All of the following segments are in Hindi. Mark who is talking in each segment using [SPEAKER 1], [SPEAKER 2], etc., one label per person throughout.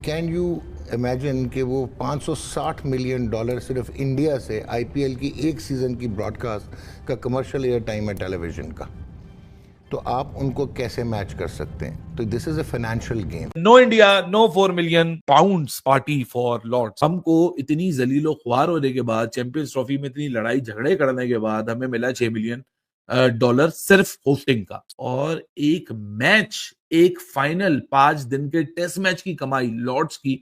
[SPEAKER 1] कैन यू इमेजिन कि वो 560 मिलियन डॉलर सिर्फ इंडिया से आईपीएल की एक सीज़न की ब्रॉडकास्ट का कमर्शियल एयर टाइम है टेलीविज़न का, तो आप उनको कैसे मैच कर सकते हैं? तो this is a financial game.
[SPEAKER 2] No India, no 4 million pounds party for Lords. हमको इतनी जलीलो ख्वार होने के बाद, चैंपियंस ट्रॉफी में इतनी लड़ाई झगड़े करने के बाद हमें मिला 6 मिलियन डॉलर सिर्फ होस्टिंग का, और एक मैच, एक फाइनल 5 दिन के टेस्ट मैच की कमाई लॉर्ड्स की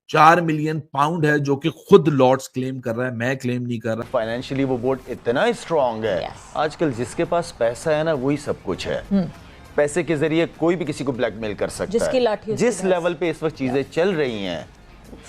[SPEAKER 2] 4 मिलियन पाउंड है, जो कि खुद लॉर्ड्स क्लेम कर रहा है, मैं क्लेम नहीं कर रहा।
[SPEAKER 3] फाइनेंशियली वो बोर्ड इतना स्ट्रांग है। आजकल जिसके पास पैसा है ना, वही सब कुछ है। पैसे के जरिए कोई भी किसी को ब्लैकमेल कर सकता है। जिस लेवल पे इस वक्त चीजें चल रही हैं,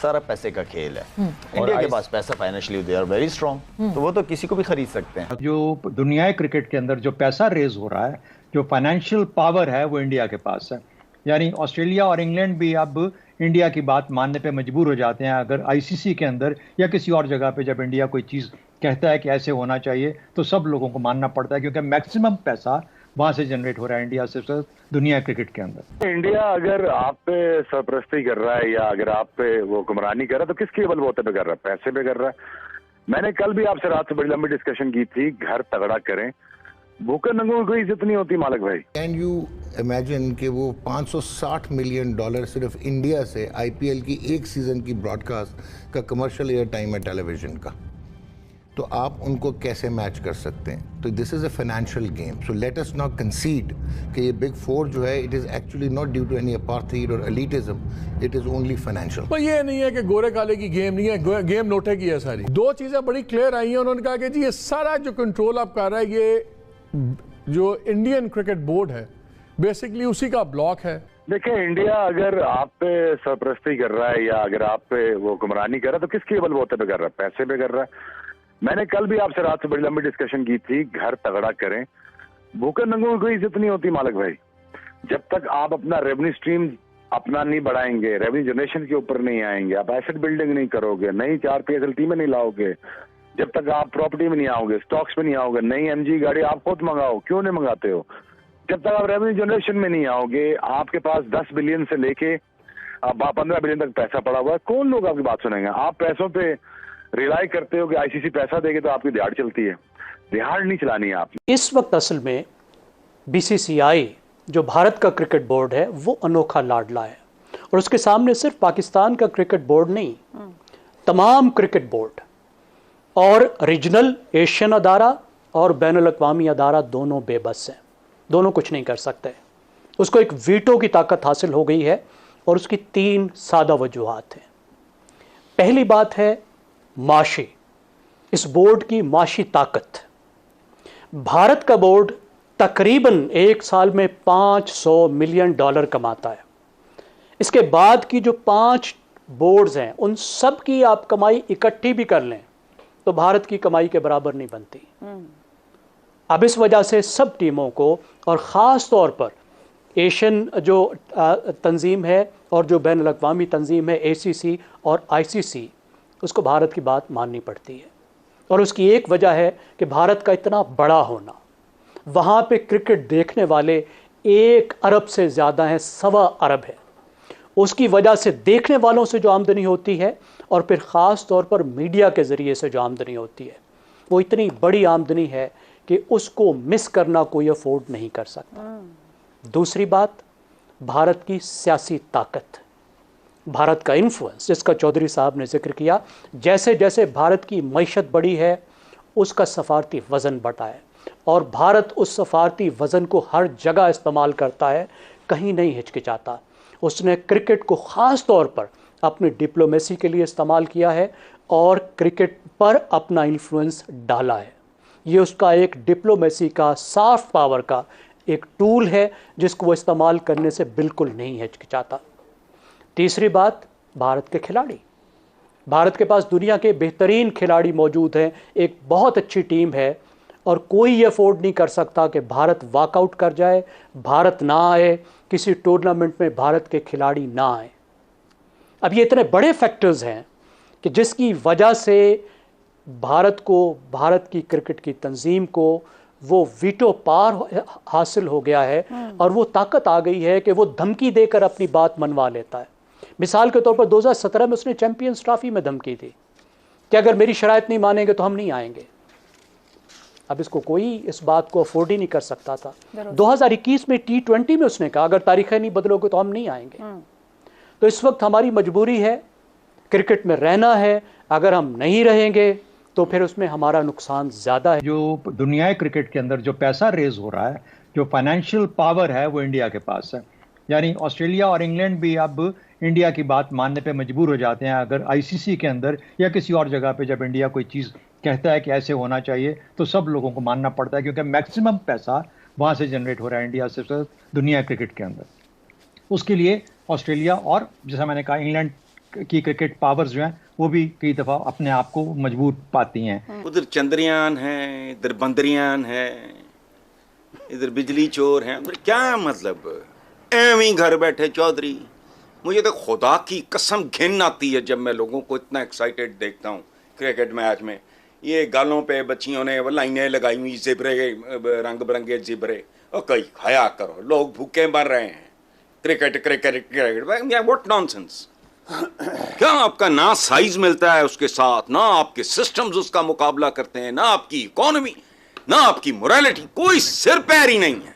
[SPEAKER 3] सारा पैसे का खेल है। इंडिया के पास पैसा, financially they are very strong, तो वो तो किसी को भी खरीद सकते हैं।
[SPEAKER 4] जो दुनिया क्रिकेट के अंदर जो पैसा रेज हो रहा है, जो फाइनेंशियल पावर है, वो इंडिया के पास है। यानी ऑस्ट्रेलिया और इंग्लैंड भी अब इंडिया की बात मानने पे मजबूर हो जाते हैं। अगर आईसीसी के अंदर या किसी और जगह पे जब इंडिया कोई चीज़ कहता है कि ऐसे होना चाहिए, तो सब लोगों को मानना पड़ता है, क्योंकि मैक्सिमम पैसा वहां से जनरेट हो रहा है इंडिया से दुनिया क्रिकेट के अंदर।
[SPEAKER 5] इंडिया अगर आप पे सरपरस्ती कर रहा है या अगर आप पे वो गुमरानी कर रहा है, तो किसके बलबूते पे कर रहा है? पैसे पे कर रहा है। मैंने कल भी आपसे रात से बड़ी लंबी डिस्कशन की थी, घर तगड़ा करें, भूखे नंगों की कोई इज्जत नहीं होती मालिक भाई।
[SPEAKER 1] कैन यू इमेजिन कि वो 560 मिलियन डॉलर सिर्फ इंडिया से आईपीएल की एक सीज़न की ब्रॉडकास्ट का कमर्शियल एयर टाइम है टेलीविज़न का, तो आप उनको कैसे मैच कर सकते हैं? तो this is a financial game. So let us not consider कि ये बिग फोर जो है, it is actually not due to any apartheid और elitism, it is only financial.
[SPEAKER 6] पर ये नहीं है कि गोरे काले की गेम नहीं है, गेम नोटे की है सारी। दो चीज़ें बड़ी क्लियर आई हैं। उन्होंने कहा कि जी ये सारा जो कंट्रोल आप कर रहा है, ये जो इंडियन क्रिकेट बोर्ड है, बेसिकली उसी का ब्लॉक है।
[SPEAKER 5] देखिए, इंडिया अगर आप पे सरपरस्ती कर रहा है या अगर आप पे वो गुमरानी कर रहा है, तो किसके बलबूते पे कर रहा है? पैसे पे कर रहा है। मैंने कल भी आपसे रात से बड़ी लंबी डिस्कशन की थी, घर तगड़ा करें, भूखे नंगों की कोई इज्जत नहीं होती मालिक भाई। जब तक आप अपना रेवेन्यू स्ट्रीम अपना नहीं बढ़ाएंगे, रेवेन्यू जनरेशन के ऊपर नहीं आएंगे, आप एसेट बिल्डिंग नहीं करोगे, नई 4 PSL टीमें नहीं लाओगे, जब तक आप प्रॉपर्टी में नहीं आओगे, स्टॉक्स में नहीं आओगे, नई एमजी गाड़ी आप खुद मंगाओ, क्यों नहीं मंगाते हो, जब तक आप रेवेन्यू जनरेशन में नहीं आओगे, आपके पास 10 बिलियन से लेके 15 बिलियन तक पैसा पड़ा हुआ है, कौन लोग आपकी बात सुनेंगे? आप पैसों पे रिलाई करते हो कि आईसीसी पैसा देगी तो आपकी दिहाड़ चलती है। दिहाड़ नहीं चलानी है आपने।
[SPEAKER 7] इस वक्त असल में बीसीसीआई जो भारत का क्रिकेट बोर्ड है, वो अनोखा लाडला है, और उसके सामने सिर्फ पाकिस्तान का क्रिकेट बोर्ड नहीं, तमाम क्रिकेट बोर्ड और रीजनल एशियन अदारा और बैनुल अक़वामी अदारा दोनों बेबस हैं, दोनों कुछ नहीं कर सकते। उसको एक वीटो की ताकत हासिल हो गई है, और उसकी 3 सादा वजूहात हैं। पहली बात है माशी, इस बोर्ड की माशी ताकत। भारत का बोर्ड तकरीबन एक साल में 500 मिलियन डॉलर कमाता है। इसके बाद की जो 5 बोर्ड्स हैं, उन सब की आप कमाई इकट्ठी भी कर लें तो भारत की कमाई के बराबर नहीं बनती। अब इस वजह से सब टीमों को, और ख़ास तौर पर एशियन जो तंजीम है और जो बैनुल अक़वामी तंजीम है, ACC और ICC, उसको भारत की बात माननी पड़ती है। और उसकी एक वजह है कि भारत का इतना बड़ा होना। वहाँ पे क्रिकेट देखने वाले 1 अरब से ज़्यादा हैं, 1.25 अरब है। उसकी वजह से देखने वालों से जो आमदनी होती है, और फिर ख़ास तौर पर मीडिया के ज़रिए से जो आमदनी होती है, वो इतनी बड़ी आमदनी है कि उसको मिस करना कोई अफोर्ड नहीं कर सकता। दूसरी बात, भारत की सियासी ताकत, भारत का इन्फ्लुएंस, जिसका चौधरी साहब ने जिक्र किया। जैसे जैसे भारत की मईशत बढ़ी है, उसका सफारती वज़न बढ़ा है, और भारत उस सफारती वज़न को हर जगह इस्तेमाल करता है, कहीं नहीं हिचकिचाता। उसने क्रिकेट को ख़ास तौर पर अपनी डिप्लोमेसी के लिए इस्तेमाल किया है, और क्रिकेट पर अपना इन्फ्लुएंस डाला है। ये उसका एक डिप्लोमेसी का, सॉफ्ट पावर का एक टूल है, जिसको वो इस्तेमाल करने से बिल्कुल नहीं हिचकिचाता। तीसरी बात, भारत के खिलाड़ी। भारत के पास दुनिया के बेहतरीन खिलाड़ी मौजूद हैं, एक बहुत अच्छी टीम है, और कोई ये अफोर्ड नहीं कर सकता कि भारत वॉकआउट कर जाए, भारत ना आए, किसी टूर्नामेंट में भारत के खिलाड़ी ना आए। अब ये इतने बड़े फैक्टर्स हैं कि जिसकी वजह से भारत को, भारत की क्रिकेट की तंजीम को वो वीटो पार हासिल हो गया है, और वो ताकत आ गई है कि वो धमकी देकर अपनी बात मनवा लेता है। मिसाल के तौर पर 2017 में उसने चैंपियंस ट्रॉफी में धमकी थी कि अगर मेरी शराइत नहीं मानेंगे तो हम नहीं आएंगे। अब इसको कोई इस बात को अफोर्ड ही नहीं कर सकता था। 2021 में T20 में उसने कहा अगर तारीखें नहीं बदलोगे तो हम नहीं आएंगे। तो इस वक्त हमारी मजबूरी है, क्रिकेट में रहना है। अगर हम नहीं रहेंगे तो फिर उसमें हमारा नुकसान ज़्यादा है।
[SPEAKER 4] जो दुनियाई क्रिकेट के अंदर जो पैसा रेज हो रहा है, जो फाइनेंशियल पावर है, वो इंडिया के पास है। यानी ऑस्ट्रेलिया और इंग्लैंड भी अब इंडिया की बात मानने पे मजबूर हो जाते हैं। अगर आईसीसी के अंदर या किसी और जगह पे जब इंडिया कोई चीज़ कहता है कि ऐसे होना चाहिए तो सब लोगों को मानना पड़ता है, क्योंकि मैक्सिमम पैसा वहाँ से जनरेट हो रहा है इंडिया से दुनिया क्रिकेट के अंदर। उसके लिए ऑस्ट्रेलिया और जैसा मैंने कहा इंग्लैंड की क्रिकेट पावर्स जो हैं वो भी कई दफ़ा अपने आप को मजबूत पाती हैं।
[SPEAKER 8] उधर चंद्रयान है, इधर बंदरियान है, इधर बिजली चोर हैं। क्या मतलब एवं ही घर बैठे चौधरी। मुझे तो खुदा की कसम घिन आती है जब मैं लोगों को इतना एक्साइटेड देखता हूँ क्रिकेट मैच में। ये गालों पे बच्चियों ने वो लाइनें लगाई हुई, जिब्रे, रंग बिरंगे जिब्रे। और कहीं खाया करो, लोग भूखे मर रहे हैं। Cricket cricket cricket, what nonsense. क्या आपका ना साइज मिलता है उसके साथ, ना आपके सिस्टम्स उसका मुकाबला करते हैं, ना आपकी इकोनॉमी, ना आपकी मोरालिटी, कोई सिर पैर ही नहीं है।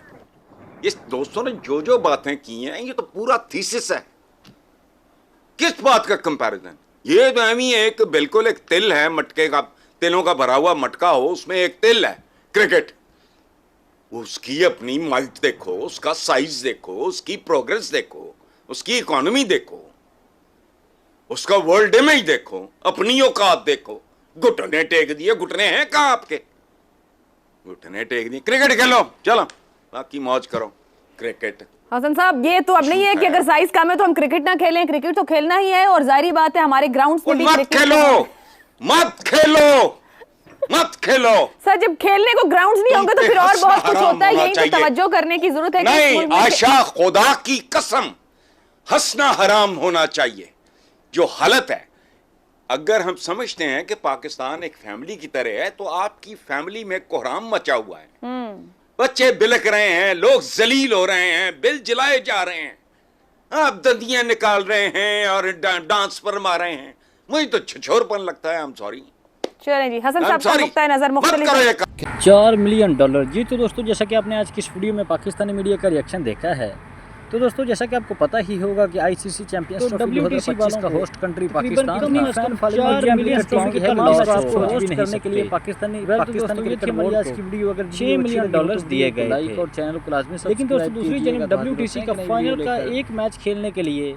[SPEAKER 8] इस दोस्तों ने जो जो बातें की हैं ये तो पूरा थीसिस है। किस बात का कंपैरिजन? ये तो हमें एक बिल्कुल एक तिल है, मटके का, तिलों का भरा हुआ मटका हो, उसमें एक तिल है क्रिकेट। उसकी अपनी माइट देखो, उसका साइज देखो, उसकी प्रोग्रेस देखो, उसकी इकोनॉमी देखो, उसका वर्ल्ड इमेज देखो, अपनी औकात देखो। घुटने टेक दिए, घुटने हैं कहां आपके? घुटने टेक दिए। क्रिकेट खेलो, चलो बाकी मौज करो। क्रिकेट
[SPEAKER 9] हसन साहब, ये तो अब नहीं है कि अगर साइज कम है तो हम क्रिकेट ना खेलें। क्रिकेट तो खेलना ही है और जाहिर बात है हमारे ग्राउंड पे भी
[SPEAKER 8] मत खेलो, मत खेलो, मत खेलो।
[SPEAKER 9] सर जब खेलने को ग्राउंड्स नहीं होंगे तो फिर और बहुत कुछ होता है। यही तो तवज्जो करने की जरूरत है।
[SPEAKER 8] नहीं आशा, खुदा की कसम, हंसना हराम होना चाहिए। जो हालत है, अगर हम समझते हैं कि पाकिस्तान एक फैमिली की तरह है तो आपकी फैमिली में कोहराम मचा हुआ है। बच्चे बिलक रहे हैं, लोग जलील हो रहे हैं, बिल जलाए जा रहे हैं, आप दंदियां निकाल रहे हैं और डांस पर मार रहे हैं। मुझे तो छिछोरपन लगता है। I'm sorry।
[SPEAKER 9] चलें जी, हसन साहब का नुक्ता नजर मुख्तलिफ।
[SPEAKER 10] $4 मिलियन। जी तो दोस्तों, जैसा कि आपने आज की इस वीडियो में पाकिस्तानी मीडिया का रिएक्शन देखा है, तो दोस्तों जैसा कि आपको पता ही होगा कि आईसीसी चैंपियंस ट्रॉफी 2025 का होस्ट कंट्री पाकिस्तान करने के लिए पाकिस्तानी क्रिकेट बोर्ड को $6 मिलियन दिए गए थे। और चैनल को लाजमी सब्सक्राइब। लेकिन दोस्तों दूसरी जानब WTC का फाइनल का एक मैच खेलने के लिए,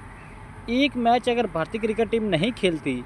[SPEAKER 10] एक मैच अगर भारतीय क्रिकेट टीम नहीं खेलती